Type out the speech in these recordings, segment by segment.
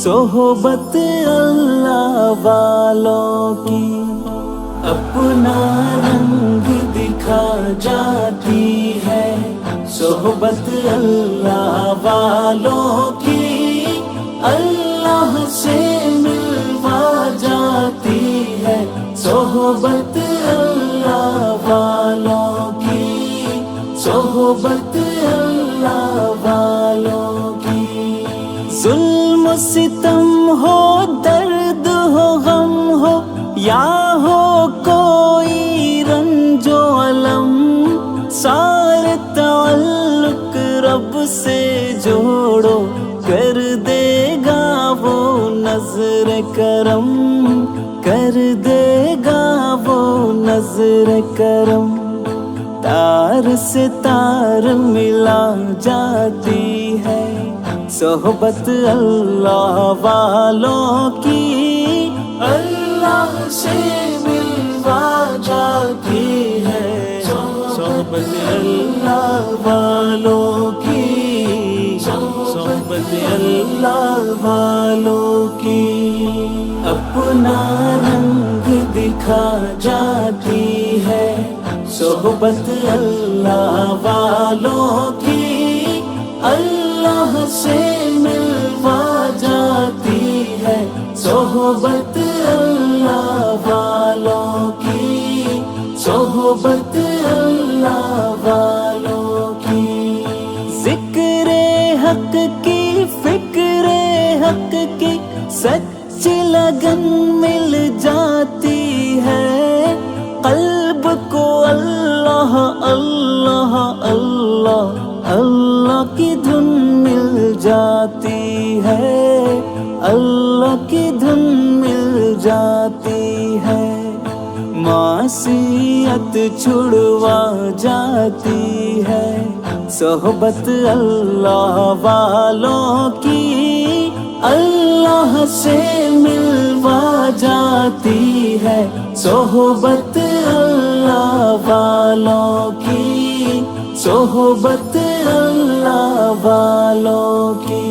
सोहबत अल्लाह वालों की अपना रंग दिखा जाती है। सोहबत अल्लाह वालों की अल्लाह से मिलवा जाती है। सोहबत अल्लाह वालों की सोहबत अल्लाह वालों की। जुल्म सितम हो, दर्द हो, गम हो, या हो कोई रंजो अलम, सारे ताल्लुक रब से जोड़ो, कर देगा वो नजर करम, कर देगा वो नजर करम। तार से तार मिला जाती है सोहबत अल्लाह वालों की अल्लाह से मिलवा जाती है। सोहबत अल्लाह वालों की सोहबत अल्लाह वालों की अपना रंग दिखा जाती है। सोहबत अल्लाह वालों की अल्लाह से मिलवा जाती है। सोहबत अल्लाह वालों की सोहबत अल्लाह वालों की। जिक्रे हक की फिक्रे हक की सच्ची लगन मिल जाती है। कल्ब को अल्लाह अल्लाह अल्लाह अल्लाह की धुन मिल जाती है। अल्लाह की धुन मिल जाती है। मासियत छुड़वा जाती है। सोहबत अल्लाह वालों की अल्लाह से मिलवा जाती है। सोहबत अल्लाह वालों की सोहबत अल्लाह वालों की।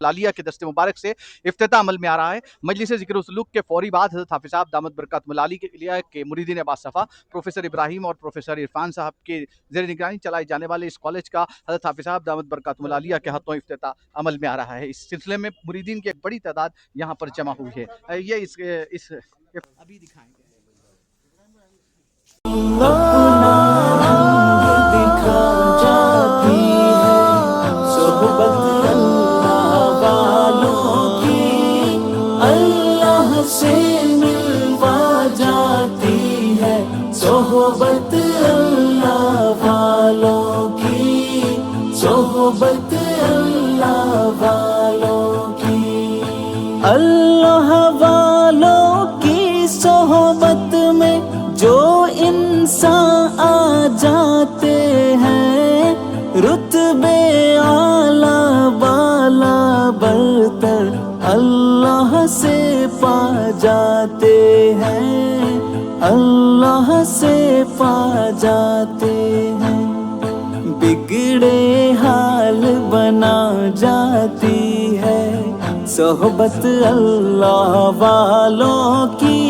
लालिया के दस्ते मुबारक से इफ्तिताह अमल में आ रहा है। मजलिस ज़िक्र सलूक के फौरी बाद हज़रत हाफिज़ साहब दामत बरकातुहुल आली के मुरीदीन अब्बास सफ़ा प्रोफेसर इब्राहिम और प्रोफेसर इरफान साहब के ज़ेर निगरानी चलाए जाने वाले इस कॉलेज का हज़रत हाफिज़ साहब दामत बरकातुहुल आलिया के हाथों इफ्तिताह अमल में आ रहा है। इस सिलसिले में मुरीदीन की एक बड़ी तादाद यहाँ पर जमा हुई है। ये इस अभी दिखाएंगे। से मिलवा जाती है। सोहबत अल्लाह वालों की सोहबत अल्लाह वालों की। अल्लाह वालों की सोहबत में जो इंसान आ जाते हैं, रुतबे आला बाला बरतर अल्लाह से पा जाते हैं। अल्लाह से पा जाते हैं। बिगड़े हाल बना जाती है सोहबत अल्लाह वालों की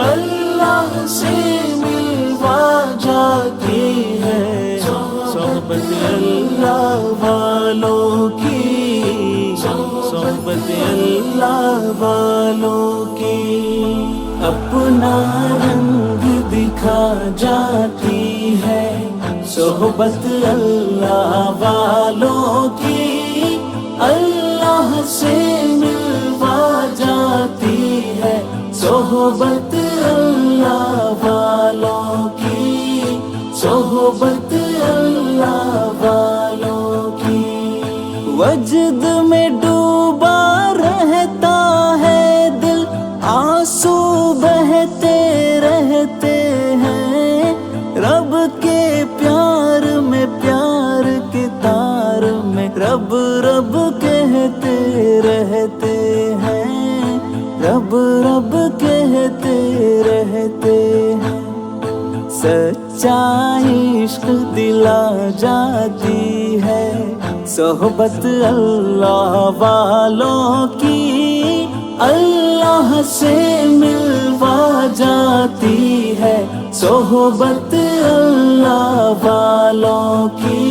अल्लाह से मिलवा जाती है। सोहबत अल्लाह वालों की सोहबत अल्लाह वालों की अपना रंग दिखा जाती है। सोहबत अल्लाह वालों की अल्लाह से मिलवा जाती है। सोहबत अल्लाह वालों की सोहबत अल्लाह वालों की। वजद में डूबा रहता है दिल, आंसू बहते रहते हैं। रब के प्यार में प्यार के तार में रब रब कहते रहते हैं। रब रब कहते रहते हैं। सच्चा इश्क दिला जाती है सोहबत अल्लाह वालों की अल्लाह से मिलवा जाती है। सोहबत अल्लाह वालों की,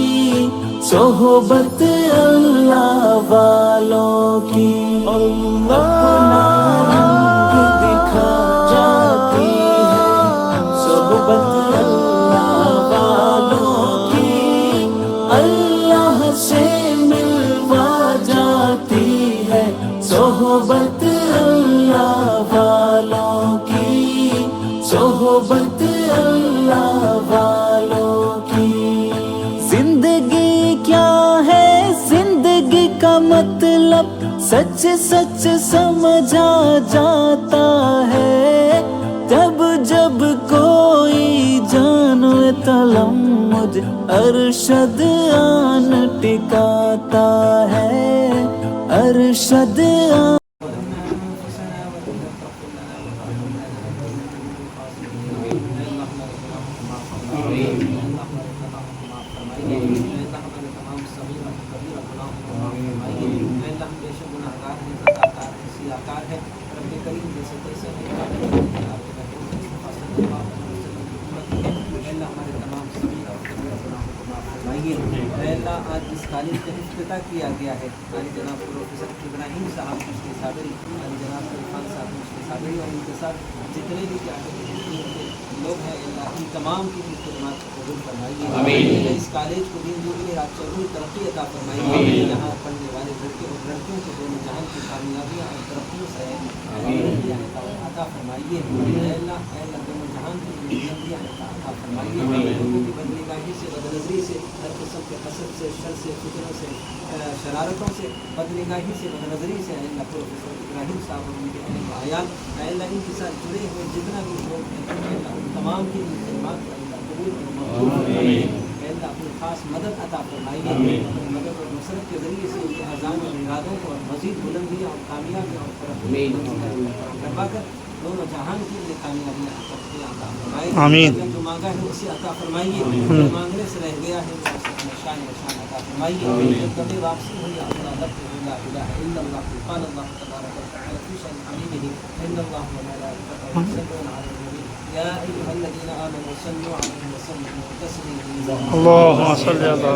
सोहबत अल्लाह वालों की अपना रंग दिखा जाती है। सोहबत अल्लाह वालों की अल्लाह से मिलवा जाती है। सोहबत अल्लाह वालों की, सोहबत अल्लाह वालों की। जिंदगी क्या है, जिंदगी का मतलब सच सच समझा जाता है। जब जब कोई जानो तलम्मुज अरशद आन टिकाता है, अरशद आन। आज इस कॉलेज का इफ्तिताह किया गया है। जनाब प्रोफेसर इब्राहिम साहब मुफ्ती साबरी, जनाब इरफान साहब मुफ्ती साबरी और उनके साथ जितने भी लोग हैं, इन तमाम की खिदमत को कबूल फरमाइए। इस कॉलेज को दिन दुनिया रात चौगुनी तरक्की अता फरमाइए। यहाँ पढ़ने वाले लड़के और लड़कियों को दोनों जहान की कामयाबियाँ और तरक्कियों से अता फरमाइए। अल्लाह दोनों जहान की बुलंदियाँ अता फरमाइए। लोगों की बदनिगाही से, बदनज़री से, हर किस्म के हसद से, शर से, फितनों से, शरारतों से, बदनिगाही से, बदनज़री से अल्लाह प्रोफेसर इब्राहिम साहब और उनके अयाल अल्लाह इनके साथ जुड़े हुए जितना भी लोग हैं तमाम की खिदमत कबूल अल्लाह अपनी ख़ास मदद अता फरमाइए। मदद और नुसरत के ज़रिए से उनके अज़ान और इरादों को और मज़ीद बुलंदियाँ और कामयाबी और तरक्की करवा कर दोनों जहान के लिए कामयाबियाँ अता फरमाइए। जो मांगा है उसे अता फरमाइए, जो मांगने से रह गया है वो शान अता फरमाइए। जब कभी वापसी हुई अपना लफ्ज़ ला इलाहा इल्लल्लाह क़ाल अल्लाह तबारक व तआला फ़ी शअन हबीबिही इन्नल्लाह व मलाइकतहु युसल्लूना अलन नबी या अय्युहल्लज़ीना आमनू सल्लू अलैहि व सल्लिमू तस्लीमा। अल्लाहुम्मा सल्लि अला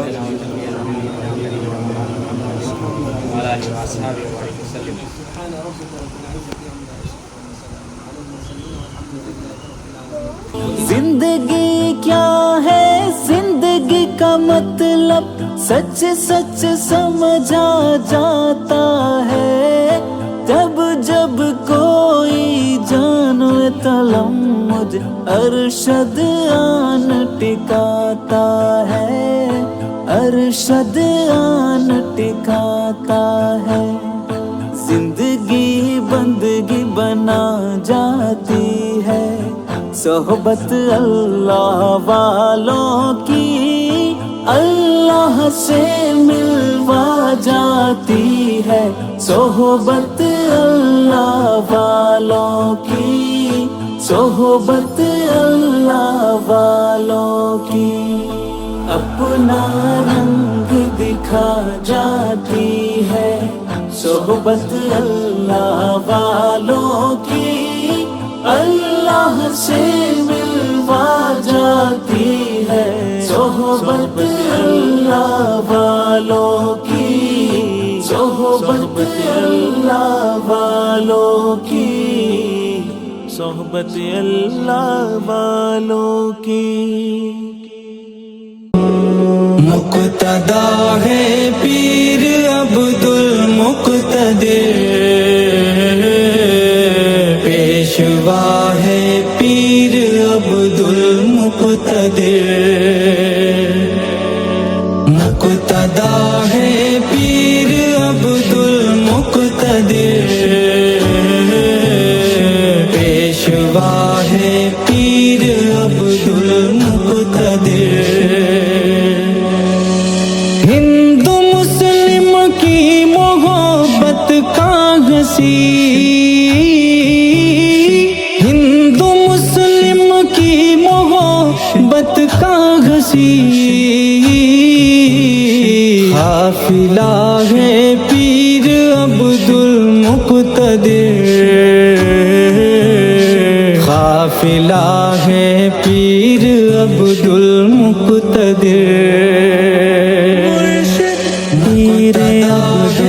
सुब्हान रब्बिका रब्बिल इज़्ज़ति अम्मा यसिफून व सलामुन अलल मुरसलीन वल्हम्दुलिल्लाहि रब्बिल आलमीन। जिंदगी क्या है, जिंदगी का मतलब सच सच समझा जाता है। जब जब कोई जानो तलम्मुज अरशद आन टिकाता है, अरशद आन टिकाता है। जिंदगी बंदगी बना जाती है। सोहबत अल्लाह वालों की अल्लाह से मिलवा जाती है। सोहबत अल्लाह वालों की, सोहबत अल्लाह वालों की अपना रंग दिखा जाती है। सोहबत अल्लाह वालों की अल्लाह से मिलवा जाती है। सोहबत अल्लाह वालों की, सोहबत अल्लाह वालों की, सोहबत अल्लाह वालों की। मुक़्तदा है पीर अब्दुल मुक़्तदिर, पेशवा है पीर अब्दुल मुक़्तदिर। मुक़्तदा है पीर अब्दुल मुक़्तदिर, पेशवा है पीर अब्दुल मुक़्तदिर। हिंदू मुस्लिम की मोहब्बत का हंसी, हिंदू मुस्लिम की मोहब्बत का हंसी। قافلہ ہے پیر عبدالمقتدر، قافلہ ہے پیر عبدالمقتدر، پیر عبدالمقتدر،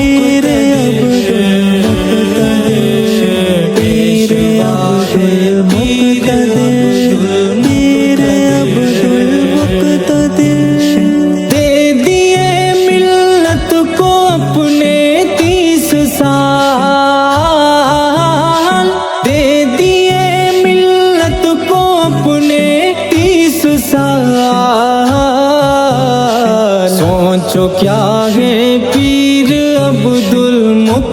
پیر عبدالمقتدر، پیر عبدالمقتدر، دے دیے ملت کو اپنے 30 سال، دے دیے ملت کو اپنے 30 سال، سوچو کیا ہے پیر عبدالمقتدر،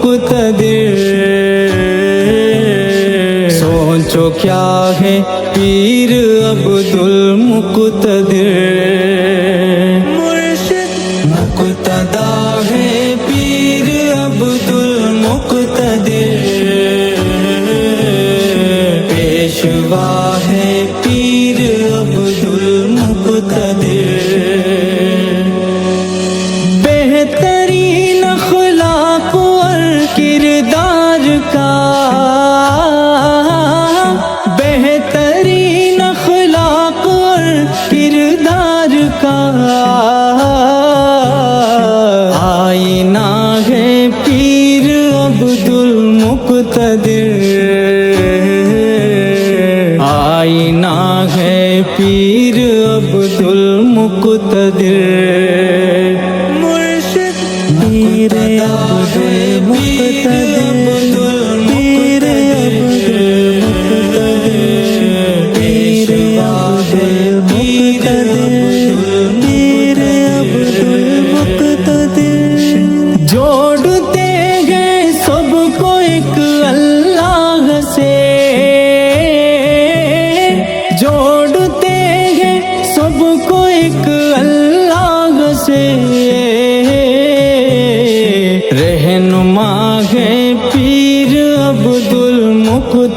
سوچو کیا ہے پیر عبدالمقتدر، مرشد مقتدا ہے پیر عبدالمقتدر، پیشوا ہے پیر عبدالمقتدر، بہترین اخلاق اور کردار کا، بہترین اخلاق اور کردار کا آئینہ ہے پیر عبدالمقتدر، آئینہ ہے پیر عبدالمقتدر، مرشد پیر عبدالمقتدر، پیر عبدالمقتدر، پیر عبدالمقتدر، پیر عبدالمقتدر، جوڑتے گئے سب کو ایک اللہ سے، جوڑتے گئے سب کو ایک اللہ سے، رہنما ہے پیر عبدالمقتدر،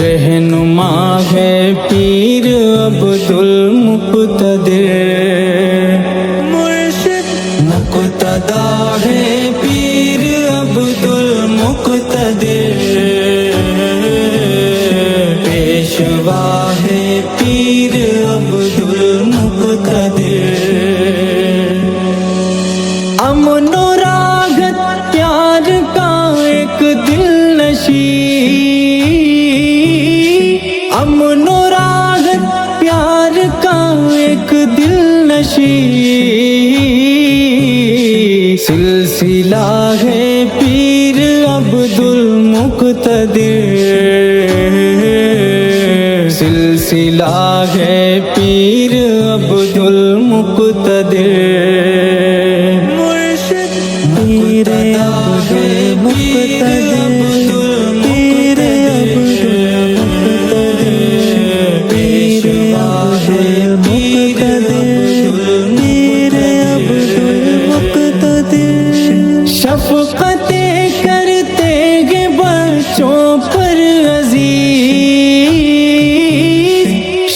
رہنما ہے پیر عبدالمقتدر، مرشد مقتدا ہے پیر عبدالمقتدر، پیشوا ہے پیر عبدالمقتدر، امن و راحت پیار کا ایک دل نشیں، امن و راحت پیار کا ایک دل نشیں، سلسلہ ہے پیر عبدالمقتدر، سلسلہ ہے پیر عبدالمقتدر، مرشد پیر عبدالمقتدر، پیر عبدالمقتدر، پیر عبدالمقتدر، پیر عبدالمقتدر، شفقتیں کرتے گے بچوں پر عزیز،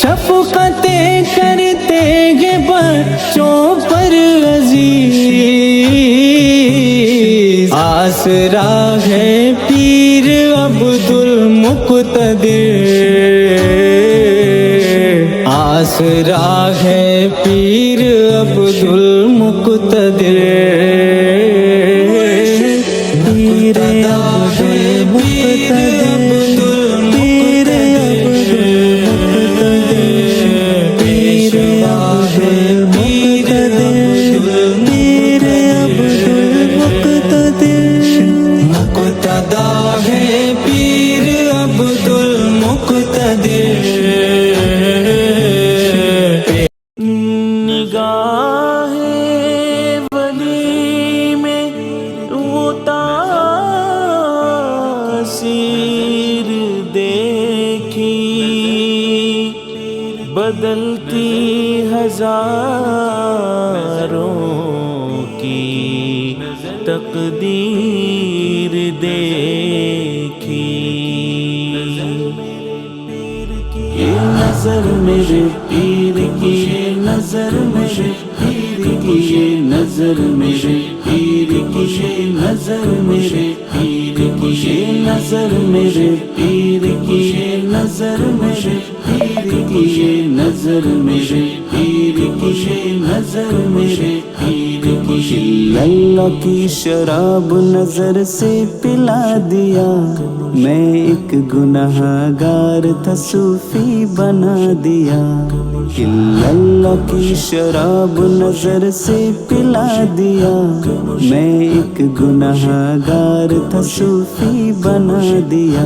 شفقتیں کرتے گے بچوں پر عزیز، آسرا ہے پیر عبدالمقتدر، آسرا ہے پیر عبدالمقتدر، پیر عبدالمقتدر، پیر عبدالمقتدر، پیر عبدالمقتدر، پیر عبدالمقتدر، مقتدا ہے پیر عبدالمقتدر، نگاہ ولی میں وہ تاثیر دیکھی، بدلتی ہزاروں کی تقدیر دیکھی، نظر میرے پیر کی، یہ نظر میرے پیر کی، یہ نظر میرے پیر کی، یہ نظر میرے پیر کی، یہ نظر میرے پیر کی، یہ نظر میرے پیر کی، یہ نظر میرے پیر کی، یہ نظر میرے پیر کی، اللہ کی شراب نظر سے پلا دیا، میں ایک گناہ گار تھا صوفی بنا دیا، اللہ کی شراب نظر سے پلا دیا، میں ایک گناہ گار تھا صوفی بنا دیا،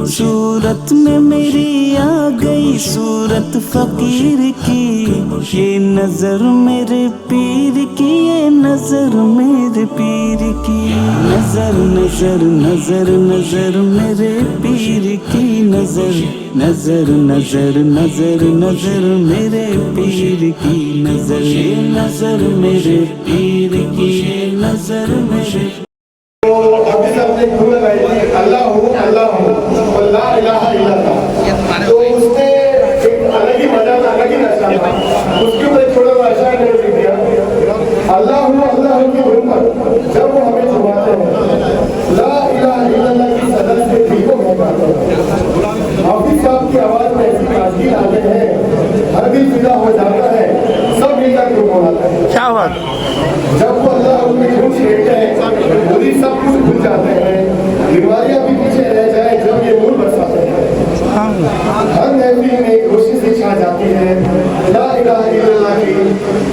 صورت میں میری آ گئی صورت فقیر کی، یہ نظر میرے پیر کی، یہ نظر میرے پیر کی، نظر نظر نظر نظر میرے پیر کی، نظر نظر نظر نظر نظر میرے پیر کی، نظر یہ نظر میرے پیر کی، یہ نظر میرے تو حافظ صاحب نے دھن لگائی تھی اللہ ہوں اور لا الہ الا اللہ، تو اس نے ایک الگ ہی مزہ تھا، الگ ہی نشہ تھا، اس کے اوپر ایک چھوٹا سا اشعار نے لکھ دیا اللہ ہوں کی دھن پر جب وہ ہمیں چھواتے ہیں لا الہ الا اللہ کی صدا سے ٹھیکوں میں گاتے ہیں، حافظ صاحب کی آواز میں ایسی تاثیر آتے ہیں ہر دل فدا ہو جاتا ہے، سب مل کر کیوں بولاتا ہے، کیا بات جب وہ اللہ ان کی دھن چھیڑتے ہیں وہی سب کچھ بھول جاتے ہیں، بیماریاں بھی پیچھے رہ جائیں جب یہ نور برساتے ہیں، ہر محفل میں ایک روشنی سے چھا جاتی ہے، لا الہ الا اللہ کی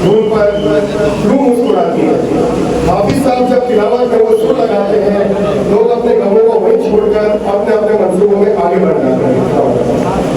دھن پر روح مسکراتی ہے، حافظ صاحب جب تلاوت میں وہ سر لگاتے ہیں لوگ اپنے غموں کو وہیں چھوڑ کر اپنے اپنے منصوبوں میں آگے بڑھ جاتے ہیں۔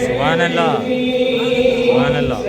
سبحان اللہ سبحان اللہ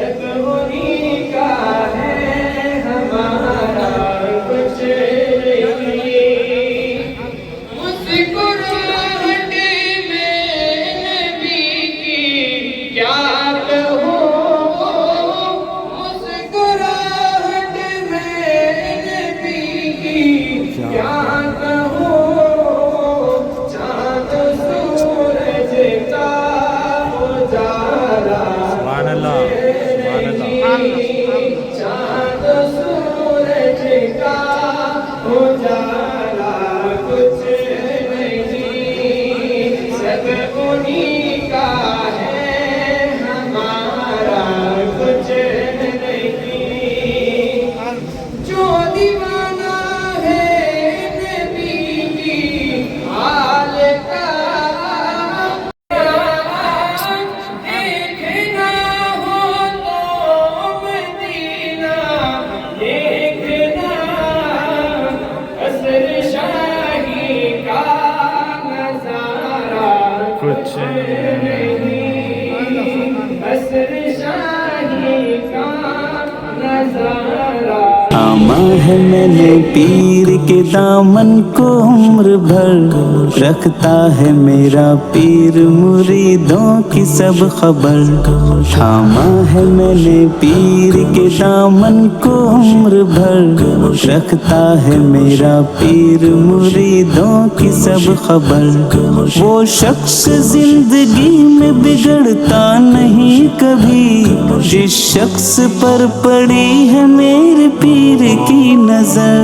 थामा है मैंने पीर के दामन को उम्र भर, रखता है मेरा पीर मुरीदों की सब खबर। थामा है मैंने पीर के दामन को उम्र भर, रखता है मेरा पीर मुरीदों की सब खबर। वो शख्स जिंदगी में बिगड़ता नहीं कभी, जिस शख्स पर पड़ी है मेरे पीर की नजर।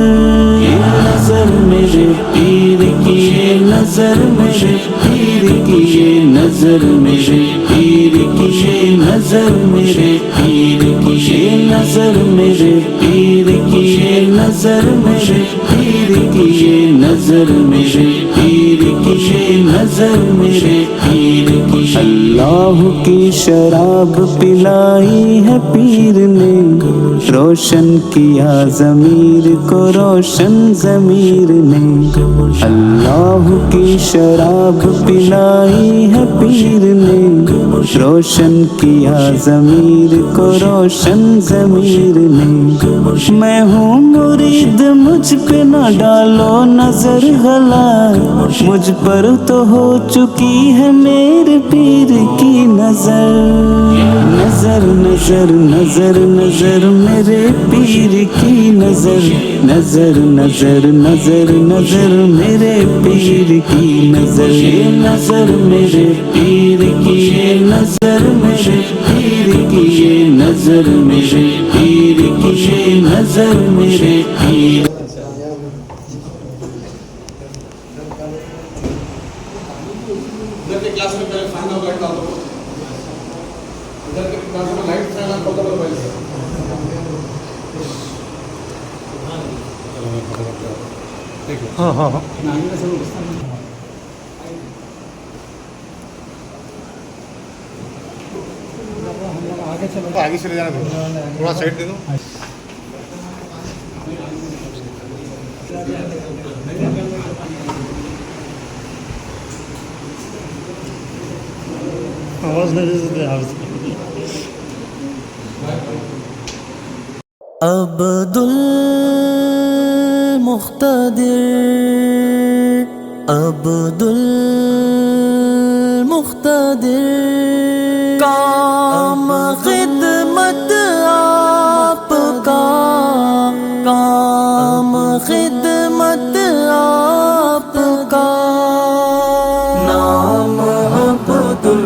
ये नजर मेरे पीर की, ये नजर मेरे पीर की, ये नजर मेरे पीर की, ये नजर मेरे पीर की, ये नजर मेरे पीर की, ये नजर मेरे पीर की, ये नजर मेरे पीर की, ये नजर मेरे पीर की। अल्लाह की शराब पिलाई है पीर ने, रोशन किया ज़मीर को रोशन ज़मीर ने। अल्लाह की शराब पिलाई है पीर ने, रोशन किया ज़मीर को रोशन ज़मीर ने। मैं हूँ मुरीद मुझ पे न डालो नजर गला, मुझ पर तो हो चुकी है मेरे पीर की नजर। नजर नजर नजर नजर मेरे पीर की नजर, नजर नजर नजर नजर मेरे पीर की नजर। ये नजर मेरे पीर की, ये नजर मेरे पीर की, ये नजर मेरे पीर की, ये नजर मेरे पीर। इधर के क्लास में पहले फैन और लाइट डाल दो, इधर के क्लास में लाइट फैन और बंद करो पहले। हाँ हाँ हाँ आगे चले जाना दो, थोड़ा साइड दे दो। आवाज़ नहीं देते अब्दुल मुख्तदिर, अब्दुल मुख्तदिर, काम खिदमत आपका, काम खिदमत आपका। नाम अब्दुल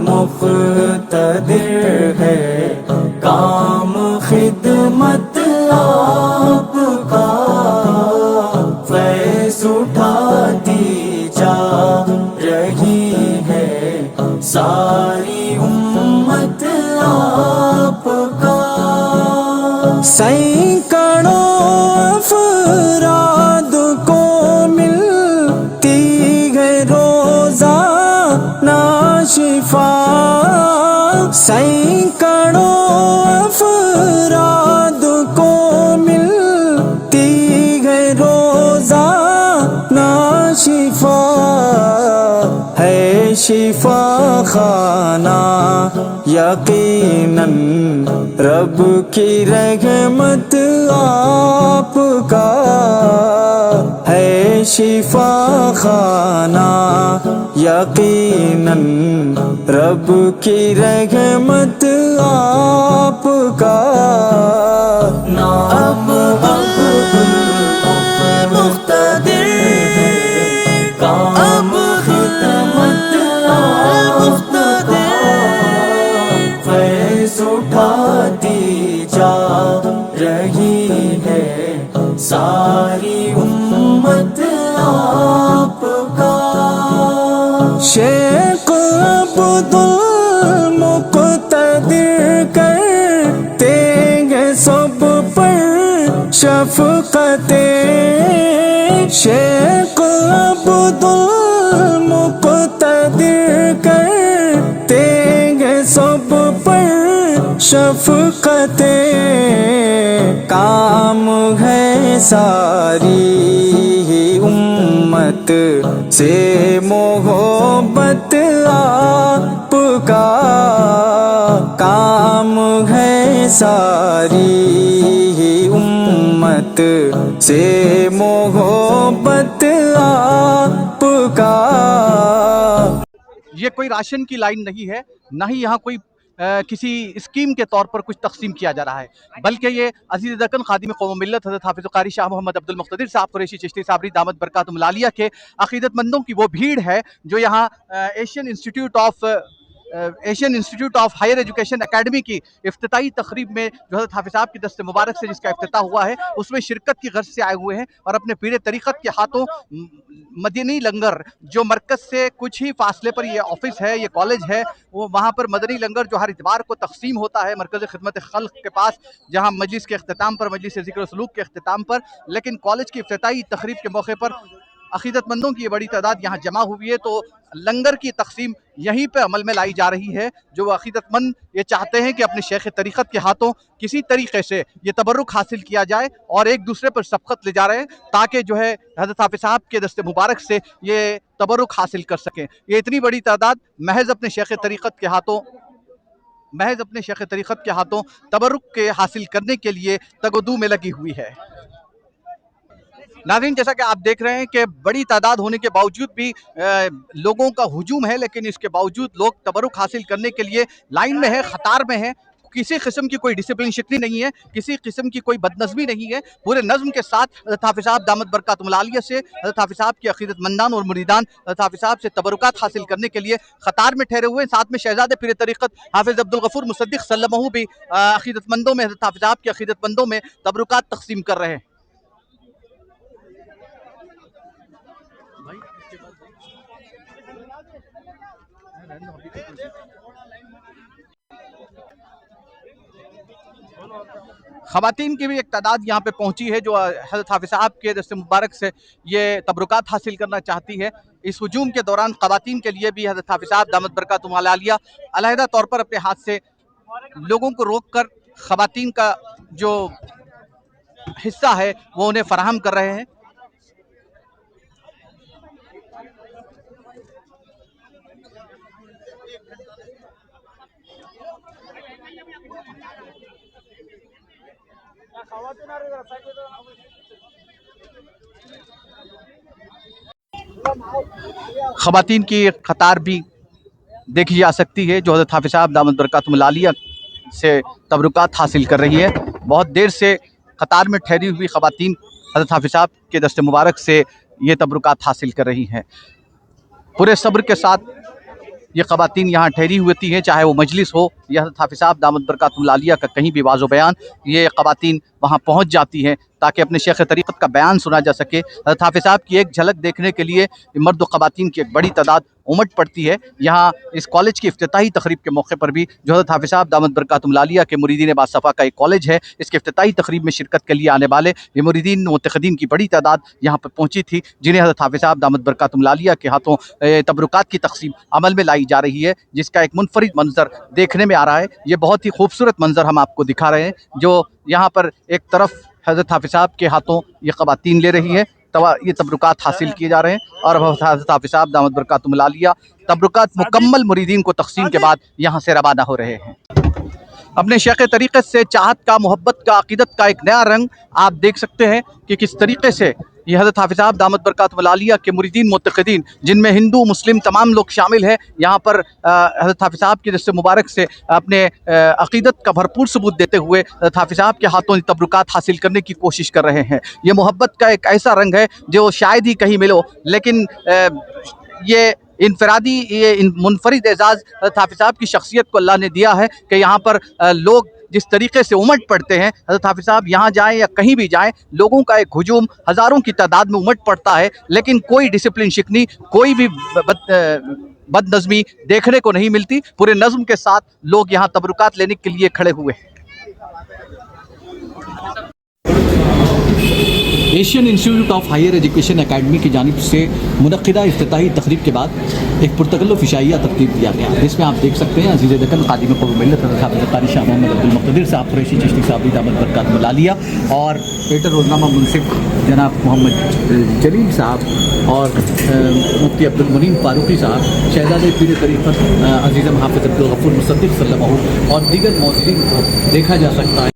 मुख्तदिर है, काम खिदमत आपका। फैज़ उठाती जा रही है सारी उम्मत आपका। सैकड़ों अफराद को मिलती है रोज़ा नाशिफा। सैकड़ों अफराद को मिलती है रोज़ा नाशिफा। है शिफा खाना यकीनन रब की रहमत आपका। है शिफा खाना यकीनन रब की रहमत आपका। नाम अब्दुल मुख्तदिर, काम खिदमत आपका। फैज़ उठाती जा रही है सारी उम्मत आपका। शेख अब्दुल मुख्तदिर करते हैं सब पर शफ़क़ते। शेख अब्दुल मुख्तदिर करते हैं सब पर शफ़क़ते। काम है सारी उम्मत से मोह मोहब्बत आपका काम है सारी उम्मत से मोहब्बत आपका। ये कोई राशन की लाइन नहीं है, ना ही यहाँ कोई किसी स्कीम के तौर पर कुछ तकसीम किया जा रहा है, बल्कि ये अजीज़ दक्कन खादिम कौम मिल्लत हज़रत हाफ़िज़ कारी शाह मोहम्मद अब्दुल मुक़्तदिर साहब कुरैशी चिश्ती साबरी दामत बरकातुहुल आलिया के अक़ीदतमंदों की वो भीड़ है जो यहाँ Asian institute of higher education academy की इफ्तिताई तकरीब में जो हज़रत हाफ़िज़ साहब की दस्त मुबारक से जिसका इफ्तिताह हुआ है उसमें शिरकत की गर्ज से आए हुए हैं और अपने पीर तरीक़त के हाथों मदनी लंगर जो मरकज़ से कुछ ही फासले पर ये ऑफिस है, ये कॉलेज है, वो वहाँ पर मदनी लंगर जो हर इतवार को तकसीम होता है मरकज़ खिदमत खल्क़ के पास, जहाँ मजलिस के अख्तिताम पर, मजलिस ज़िक्र सलूक के अख्तिताम पर, लेकिन कॉलेज की इफ्तिताई तकरीब के मौके पर अक़ीदतमंदों की ये बड़ी तादाद यहाँ जमा हुई है। तो लंगर की तकसीम यहीं पे अमल में लाई जा रही है। जो अक़ीदतमंद ये चाहते हैं कि अपने शेख तरीक़त के हाथों किसी तरीक़े से ये तबर्रुक हासिल किया जाए और एक दूसरे पर सबक़त ले जा रहे हैं ताकि जो है हज़रत हाफ़िज़ साहब के दस्ते मुबारक से ये तबर्रुक हासिल कर सकें। ये इतनी बड़ी तादाद महज़ अपने शेख तरीक़त के हाथों तबर्रुक के हासिल करने के लिए तगदू में लगी हुई है। नाज़रीन, जैसा कि आप देख रहे हैं कि बड़ी तादाद होने के बावजूद भी लोगों का हुजूम है, लेकिन इसके बावजूद लोग तबर्रुक हासिल करने के लिए लाइन में है, क़तार में है। किसी किस्म की कोई डिसिप्लिन शिकनी नहीं है, किसी किस्म की कोई बदनज़मी नहीं है। पूरे नज़्म के साथ हज़रत हाफ़िज़ साहब दामत बरकातुहुल आलिया से हज़रत हाफ़िज़ साहब के अक़ीदतमंदान और मुरीदान हज़रत हाफ़िज़ साहब से तबरुकात हासिल करने के लिए क़तार में ठहरे हुए हैं। साथ में शहज़ादे पीर तरीक़त हाफ़िज़ अब्दुल गफ़ूर मुसद्दिक़ सल्लमहू भी अक़ीदतमंदों में हज़रत हाफ़िज़ साहब के अक़ीदतमंदों में तबरुकात तक़सीम कर रहे हैं। ख़वातीन की भी एक तादाद यहाँ पे पहुँची है जो हज़रत हाफ़िज़ साहब के दस्ते मुबारक से ये तबरुकात हासिल करना चाहती है। इस हुजूम के दौरान ख़वातीन के लिए भी हज़रत हाफ़िज़ साहब दामत बरकातुहुल आलिया अलहदा तौर पर अपने हाथ से लोगों को रोक कर ख़वातीन का जो हिस्सा है वो उन्हें फ़राहम कर रहे हैं। ख़वातीन की क़तार भी देखी जा सकती है जो हज़रत हाफ़िज़ साहब दामत बरकातुहुल आलिया से तबरुकात हासिल कर रही है। बहुत देर से क़तार में ठहरी हुई ख़वातीन हज़रत हाफ़िज़ साहब के दस्ते मुबारक से ये तबरुकात हासिल कर रही हैं। पूरे सब्र के साथ ये ख़वातीन यहाँ ठहरी हुई हैं, चाहे वो मजलिस हो या हज़रत हाफ़िज़ साहब दामत बरकातुहुल आलिया का कहीं भी वाज़ो बयान, ये ख़वातीन वहाँ पहुँच जाती हैं ताकि अपने शेख तरीक़त का बयान सुना जा सके। हज़रत हाफ़िज़ साहब की एक झलक देखने के लिए मर्द व ख़वातीन की एक बड़ी तादाद उमड़ पड़ती है। यहाँ इस कॉलेज की इफ्तिताही तकरीब के मौके पर भी जो हज़रत हाफ़िज़ साहब दामत बरकातुहुल आलिया के मुरीदीन बासफ़ा का एक कॉलेज है, इसके इफ्तिताही तकरीब में शिरकत के लिए आने वाले ये मुरीदीन मुतक़दीन की बड़ी तादाद यहाँ पर पहुँची थी, जिन्हें हज़रत हाफ़िज़ साहब दामत बरकातुहुल आलिया के हाथों तबरुकात की तक़सीम अमल में लाई जा रही है, जिसका एक मुनफरिद मंज़र देखने में आ रहा है। ये बहुत ही खूबसूरत मंज़र हम आपको दिखा रहे हैं जो यहाँ पर एक तरफ हज़रत हाफ़िज़ साहब के हाथों ये ख़वातीन ले रही है, ये तबरुकात हासिल किए जा रहे हैं और अब हज़रत हाफ़िज़ साहब दामत बरकातुहुल आलिया तबरुकात मुकम्मल मुरीदीन को तक़सीम के बाद यहाँ से रवाना हो रहे हैं। अपने शेख तरीक़त से चाहत का, मोहब्बत का, अक़ीदत का एक नया रंग आप देख सकते हैं कि किस तरीक़े से ये हज़रत हाफ़िज़ साहब दामत बरकातुहुल आलिया के मुरीदीन मुतक़दीन, जिनमें हिंदू मुस्लिम तमाम लोग शामिल हैं, यहाँ पर हज़रत हाफ़िज़ साहब के दस्ते मुबारक से अपने अक़ीदत का भरपूर सबूत देते हुए हज़रत हाफ़िज़ साहब के हाथों तबरुकात हासिल करने की कोशिश कर रहे हैं। ये मोहब्बत का एक ऐसा रंग है जो शायद ही कहीं मिलो, लेकिन ये इनफरादी, ये मुनफरिद एजाज़ हज़रत हाफ़िज़ साहब की शख्सियत को अल्लाह ने दिया है कि यहाँ पर लोग जिस तरीके से उमड़ पड़ते हैं, हज़रत हाफ़िज़ साहब यहाँ जाएँ या कहीं भी जाएँ, लोगों का एक हुजूम हज़ारों की तादाद में उमड़ पड़ता है, लेकिन कोई डिसिप्लिन शिकनी, कोई भी बदनज़मी देखने को नहीं मिलती। पूरे नज़्म के साथ लोग यहाँ तबरुकात लेने के लिए खड़े हुए हैं। Asian institute of higher education academy की जानिब से मुनक़्क़िदा इफ्तिताही तक़रीब के बाद एक पुरतकल्लुफ़ इशाइया तरतीब दिया गया, जिसमें आप देख सकते हैं अज़ीज़ दक्कन ख़ादिम क़ौम मिल्लत हज़रत क़ारी शाह मोहम्मद अब्दुल मुक़्तदिर साहब कुरैशी चिश्ती साबरी दामत बरकातुहुल आलिया और एडिटर रोज़नामा मुंसिफ जनाब मोहम्मद जलील साहब और मुफ्ती अब्दुल मुनीम फ़ारूक़ी साहब, शहज़ादे पीर तरीक़त अज़ीज़म हाफ़िज़ अब्दुल गफ़ूर मुसद्दिक़ सल्लल्लाहु और दीगर मौज़ूदीन को देखा जा सकता है।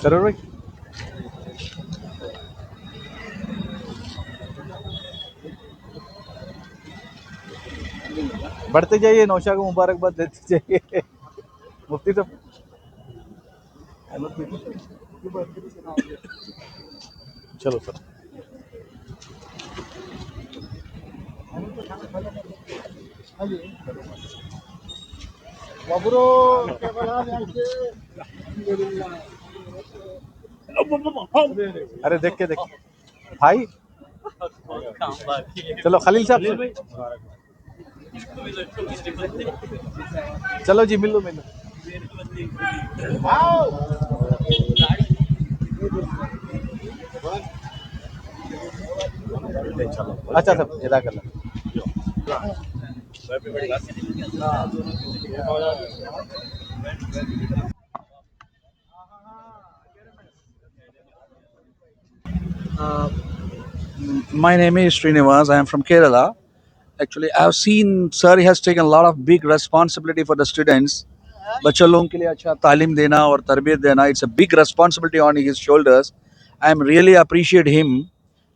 सरोवर भाई बढ़ते जाइए, नौशा को मुबारकबाद देते जाइए। मुफ्ती साहब चलो सर। अरे देख के भाई, चलो खलील साहब, चलो जी मिलो। अच्छा सब इदा कर लो। My name is Srinivas. I am from Kerala. Actually, I've seen sir has taken a lot of big responsibility for the students. बच्चों लोगों के लिए अच्छा तालीम देना और तरबियत देना, it's a big responsibility on his shoulders. I am really appreciate him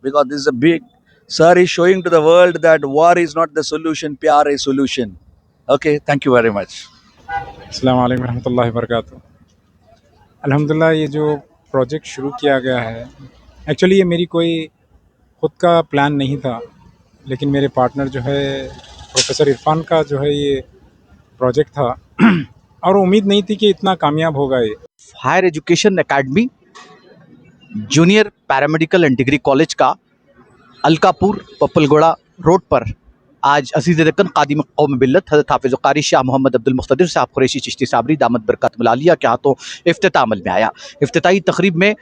because this is a big. Sir is showing to the world that war is not the solution, pyar is solution. Okay, thank you very much. अस्सलाम वालेकुम रहमतुल्लाहि वबरकातुहू। अल्हम्दुलिल्लाह, ये जो project शुरू किया गया है, एक्चुअली ये मेरी कोई ख़ुद का प्लान नहीं था, लेकिन मेरे पार्टनर जो है प्रोफेसर इरफान का जो है ये प्रोजेक्ट था और उम्मीद नहीं थी कि इतना कामयाब होगा ये। Higher education academy junior paramedical and degree college का अलकापुर पप्पलगोड़ा रोड पर आज अज़ीज़ दक्कन ख़ादिम क़ौम मिल्लत हज़रत हाफ़िज़ क़ारी शाह मोहम्मद अब्दुल मुक़्तदिर साहब कुरैशी चिश्ती साबरी दामत बरकातुहुल आलिया के हाथों इफ्तिताह अमल में आया। इफ्तिताही तक़रीब में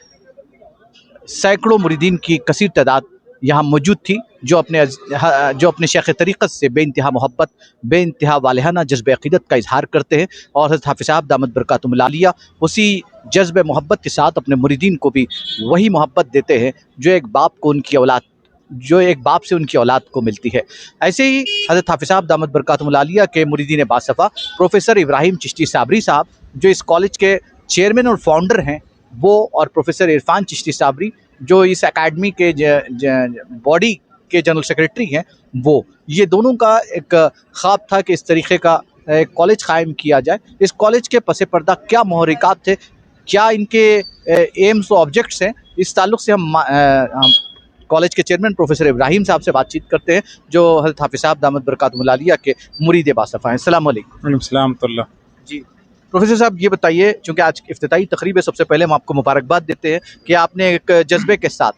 सैकड़ों मुरीदीन की कसीर तादाद यहाँ मौजूद थी, जो अपने शेख़ तरीक़त से बेइंतहा मोहब्बत, बेइंतहा वालिहाना जज्ब अक़ीदत का इजहार करते हैं और हज़रत हाफ़िज़ साहब दामत बरकातुहुल आलिया उसी जज्ब मोहब्बत के साथ अपने मुरीदीन को भी वही मोहब्बत देते हैं जो एक बाप से उनकी औलाद को मिलती है। ऐसे ही हज़रत हाफ़िज़ साहब दामत बरकातुहुल आलिया के मुरीदीन बासफ़ा प्रोफेसर इब्राहीम चिश्ती साबरी साहब, जो इस कॉलेज के चेयरमैन और फाउंडर हैं, वो और प्रोफेसर इरफान चिश्ती साबरी जो इस एकेडमी के बॉडी के जनरल सेक्रेटरी हैं, वो ये दोनों का एक ख्वाब था कि इस तरीक़े का एक कॉलेज कायम किया जाए। इस कॉलेज के पसे पर्दा क्या महरिकात थे, क्या इनके एम्स और ऑब्जेक्ट्स हैं, इस ताल्लुक़ से हम कॉलेज के चेयरमैन प्रोफेसर इब्राहीम साहब से बातचीत करते हैं, जो हज़रत हाफ़िज़ साहब दामत बरकातुहुल आलिया के मुरीद बासफ़ा हैं। अस्सलाम वालेकुम। वालेकुम सलाम तुल्लाह। जी प्रोफेसर साहब, ये बताइए, चूँकि आज इफ्तिताही तक़रीब है, सबसे पहले हम आपको मुबारकबाद देते हैं कि आपने एक जज्बे के साथ,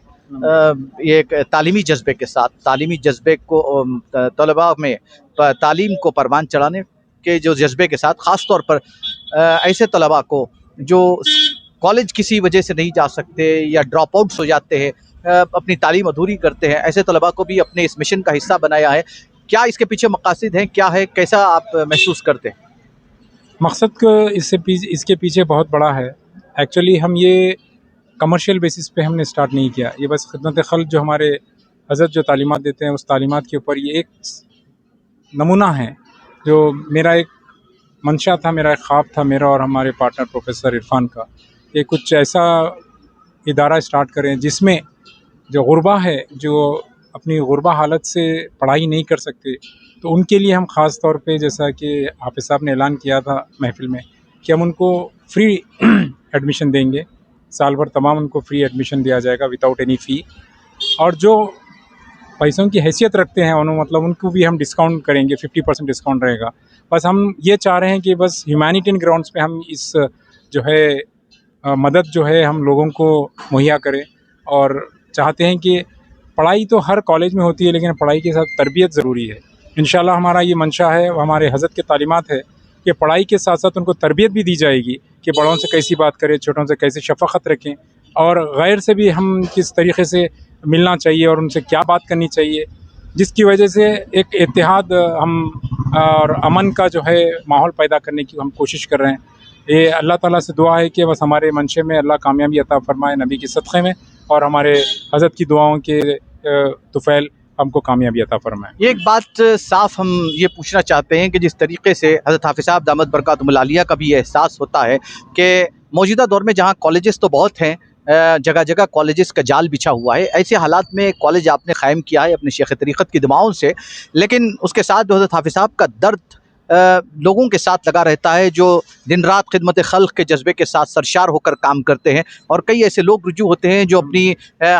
ये एक तालीमी जज्बे के साथ, तालीमी जज्बे को तलबा में तालीम को परवान चढ़ाने के जो जज्बे के साथ, ख़ास तौर पर ऐसे तलबा को जो कॉलेज किसी वजह से नहीं जा सकते या ड्रॉप आउट्स हो जाते हैं, अपनी तालीम अधूरी करते हैं, ऐसे तलबा को भी अपने इस मिशन का हिस्सा बनाया है। क्या इसके पीछे मकासद हैं, क्या है, कैसा आप महसूस करते हैं? मकसद को इसके पीछे बहुत बड़ा है। एक्चुअली हम ये कमर्शियल बेसिस पे हमने स्टार्ट नहीं किया, ये बस खिदमत खल्क़ जो हमारे हज़रत जो तालीमात देते हैं, उस तालीमात के ऊपर ये एक नमूना है। जो मेरा एक मंशा था, मेरा एक ख्वाब था, मेरा और हमारे पार्टनर प्रोफेसर इरफान का, ये कुछ ऐसा इदारा स्टार्ट करें जिसमें जो गुरबा है, जो अपनी गुरबा हालत से पढ़ाई नहीं कर सकते, तो उनके लिए हम ख़ास तौर पे, जैसा कि हाफ़िज़ साहब ने ऐलान किया था महफ़िल में, कि हम उनको फ्री एडमिशन देंगे, साल भर तमाम उनको फ्री एडमिशन दिया जाएगा विदाउट एनी फ़ी। और जो पैसों की हैसियत रखते हैं मतलब उनको भी हम डिस्काउंट करेंगे, 50% डिस्काउंट रहेगा। बस हम ये चाह रहे हैं कि बस ह्यूमैनिटेरियन ग्राउंड्स पे हम इस जो है मदद जो है हम लोगों को मुहैया करें, और चाहते हैं कि पढ़ाई तो हर कॉलेज में होती है, लेकिन पढ़ाई के साथ तरबियत ज़रूरी है। इंशाल्लाह हमारा ये मंशा है, हमारे हज़रत के तालीमात है कि पढ़ाई के साथ साथ उनको तरबियत भी दी जाएगी कि बड़ों से कैसी बात करें, छोटों से कैसे शफ़क़त रखें, اور غیر سے بھی ہم کس طریقے سے ملنا چاہیے اور ان سے کیا بات کرنی چاہیے، جس کی وجہ سے ایک اتحاد ہم اور امن کا جو ہے ماحول پیدا کرنے کی ہم کوشش کر رہے ہیں۔ یہ اللہ تعالیٰ سے دعا ہے کہ بس ہمارے منشے میں اللہ کامیابی عطا فرمائے نبی کے صدقے میں، اور ہمارے حضرت کی دعاؤں کے طفیل ہم کو کامیابی عطا فرمائے۔ یہ ایک بات صاف ہم یہ پوچھنا چاہتے ہیں کہ جس طریقے سے حضرت حافظ صاحب دامت برکاتہم العالیہ کا بھی یہ احساس ہوتا ہے کہ موجودہ دور میں جہاں کالجز تو بہت ہیں، جگہ جگہ کالجز کا جال بچھا ہوا ہے، ایسے حالات میں کالج آپ نے قائم کیا ہے اپنے شیخ طریقت کی دعاؤں سے، لیکن اس کے ساتھ جو حضرت حافظ صاحب کا درد لوگوں کے ساتھ لگا رہتا ہے جو دن رات خدمت خلق کے جذبے کے ساتھ سرشار ہو کر کام کرتے ہیں، اور کئی ایسے لوگ رجوع ہوتے ہیں جو اپنی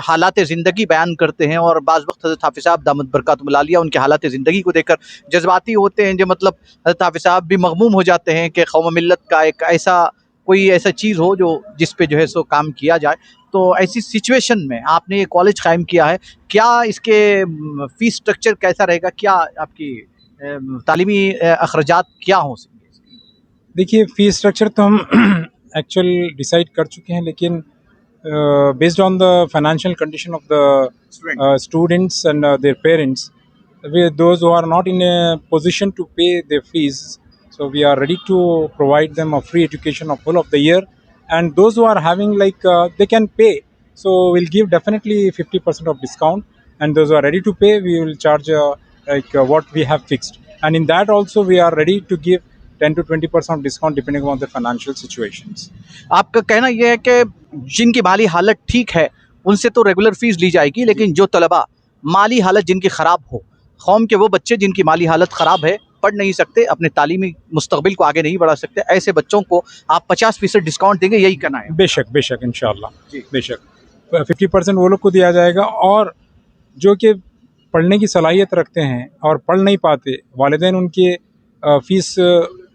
حالات زندگی بیان کرتے ہیں، اور بعض وقت حضرت حافظ صاحب دامت برکاتہم العالیہ ان کے حالات زندگی کو دیکھ کر جذباتی ہوتے ہیں، جو مطلب حضرت حافظ صاحب بھی مغموم ہو جاتے ہیں کہ قوم و ملت کا ایک کوئی ایسا چیز ہو جو جس پہ جو ہے سو کام کیا جائے۔ تو ایسی سچویشن میں آپ نے یہ کالج قائم کیا ہے، کیا اس کے فیس سٹرکچر کیسا رہے گا، کیا آپ کی تعلیمی اخراجات کیا ہوں سکتے ہیں؟ دیکھیے فی اسٹرکچر تو ہم ایکچوئل ڈیسائیڈ کر چکے ہیں، لیکن based on the financial condition of the students and their parents, those who are not in a position to pay their fees, so we are ready to provide them a free education of whole of the year, and those who are having they can pay, so we'll give definitely 50% of discount, and those who are ready to pay we will charge what we have fixed, and in that also we are ready to give 10 to 20% discount depending on the financial situations. آپ کا کہنا یہ ہے کہ جن کی مالی حالت ٹھیک ہے ان سے تو ریگولر فیس لی جائے گی، لیکن جو طلباء مالی حالت جن کی خراب ہو، قوم کے وہ بچے جن کی مالی حالت خراب ہے، پڑھ نہیں سکتے، اپنے تعلیمی مستقبل کو آگے نہیں بڑھا سکتے، ایسے بچوں کو آپ 50% ڈسکاؤنٹ دیں گے، یہی کہنا ہے؟ بے شک انشاءاللہ، بے شک 50% وہ لوگ کو دیا جائے گا، اور جو کہ پڑھنے کی صلاحیت رکھتے ہیں اور پڑھ نہیں پاتے، والدین ان کے فیس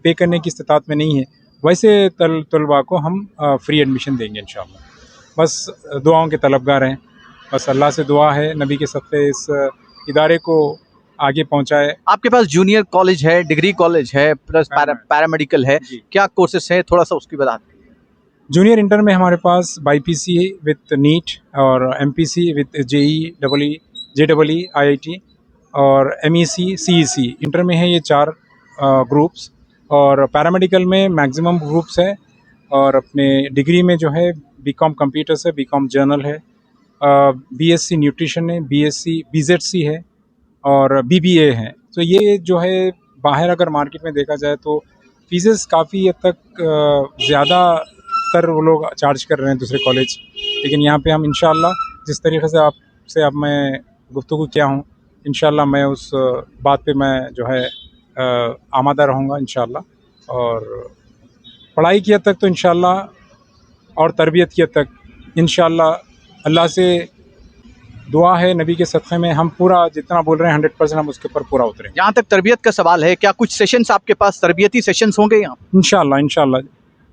پے کرنے کی استطاعت میں نہیں ہے، ویسے طلباء کو ہم فری ایڈمیشن دیں گے انشاءاللہ۔ بس دعاؤں کے طلبگار ہیں، بس اللہ سے دعا ہے نبی کے صدقے اس ادارے کو آگے پہنچائے۔ آپ کے پاس جونیئر کالج ہے، ڈگری کالج ہے، پلس پیرامیڈیکل ہے، کیا کورسز ہیں، تھوڑا سا اس کی وضاحت؟ جونیئر انٹر میں ہمارے پاس Bi P C with NEET, اور M P C with JEE IIT، اور MEC CEC انٹر میں ہے، یہ 4 گروپس، اور پیرامیڈیکل میں میکزیمم گروپس ہے، اور اپنے ڈگری میں جو ہے BCom کمپیوٹرس ہے، BCom جرنل ہے، BSc نیوٹریشن ہے، BSc BZC ہے، اور BBA ہے۔ تو یہ جو ہے باہر اگر مارکیٹ میں دیکھا جائے تو فیسز کافی حد تک زیادہ تر وہ لوگ چارج کر رہے ہیں دوسرے کالج، لیکن یہاں پہ ہم انشاءاللہ جس طریقے سے آپ سے اب میں گفتگو کیا ہوں، انشاءاللہ میں اس بات پہ میں جو ہے آمادہ رہوں گا انشاءاللہ، اور پڑھائی کی حد تک تو انشاءاللہ اور تربیت کی حد تک انشاءاللہ اللہ سے دعا ہے نبی کے صدقے میں ہم پورا جتنا بول رہے ہیں 100% ہم اس کے اوپر پورا اتریں گے۔ جہاں تک تربیت کا سوال ہے، کیا کچھ سیشنز آپ کے پاس تربیتی سیشنز ہوں گے یہاں؟ انشاءاللہ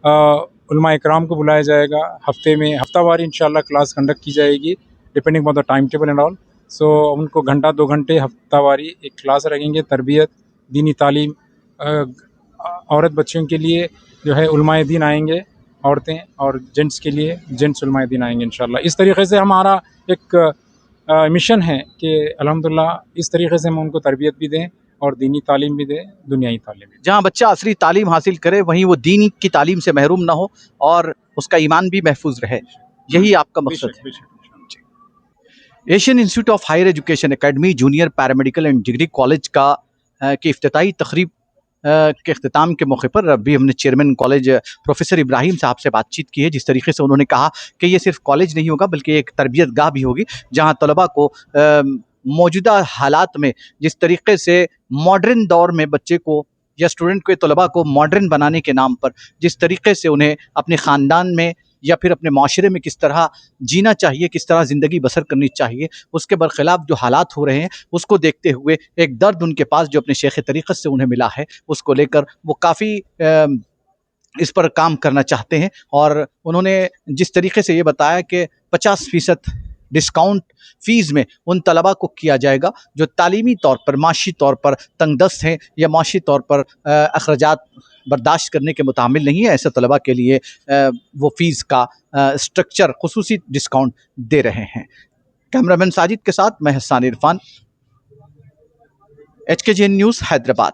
علماء اکرام کو بلایا جائے گا، ہفتہ واری انشاءاللہ کلاس کنڈکٹ کی جائے گی depending on the time table and all, so ان کو گھنٹہ 2 گھنٹے ہفتہ واری ایک کلاس رکھیں گے، تربیت، دینی تعلیم، عورت بچوں کے لیے جو ہے علماء دین آئیں گے، عورتیں، اور جینٹس کے لیے جینٹس علماء دین آئیں گے انشاءاللہ۔ اس طریقے سے ہمارا ایک مشن ہے کہ الحمدللہ اس طریقے سے ہم ان کو تربیت بھی دیں اور دینی تعلیم بھی دیں، دنیائی تعلیم بھی دیں۔ جہاں بچہ عصری تعلیم حاصل کرے وہیں وہ دینی کی تعلیم سے محروم نہ ہو اور اس کا ایمان بھی محفوظ رہے، یہی آپ کا مقصد ہے۔ Asian institute of higher education academy junior paramedical and degree college کی افتتاحی تقریب کے اختتام کے موقع پر ابھی ہم نے چیئرمین کالج پروفیسر ابراہیم صاحب سے بات چیت کی ہے، جس طریقے سے انہوں نے کہا کہ یہ صرف کالج نہیں ہوگا بلکہ ایک تربیت گاہ بھی ہوگی، جہاں طلباء کو موجودہ حالات میں جس طریقے سے ماڈرن دور میں بچے کو یا اسٹوڈنٹ کے طلباء کو ماڈرن بنانے کے نام پر جس طریقے سے انہیں اپنے خاندان میں یا پھر اپنے معاشرے میں کس طرح جینا چاہیے، کس طرح زندگی بسر کرنی چاہیے، اس کے برخلاف جو حالات ہو رہے ہیں اس کو دیکھتے ہوئے ایک درد ان کے پاس جو اپنے شیخ طریقت سے انہیں ملا ہے اس کو لے کر وہ کافی اس پر کام کرنا چاہتے ہیں، اور انہوں نے جس طریقے سے یہ بتایا کہ 50% ڈسکاؤنٹ فیس میں ان طلباء کو کیا جائے گا جو تعلیمی طور پر، معاشی طور پر تنگ دست ہیں یا معاشی طور پر اخراجات बर्दाश्त करने के मुतामिल नहीं है। ऐसे तलबा के लिए वो फ़ीस का स्ट्रक्चर खुसूसी डिस्काउंट दे रहे हैं। कैमरामैन साजिद के साथ मैं हसन इरफान, HKGN न्यूज़ हैदराबाद।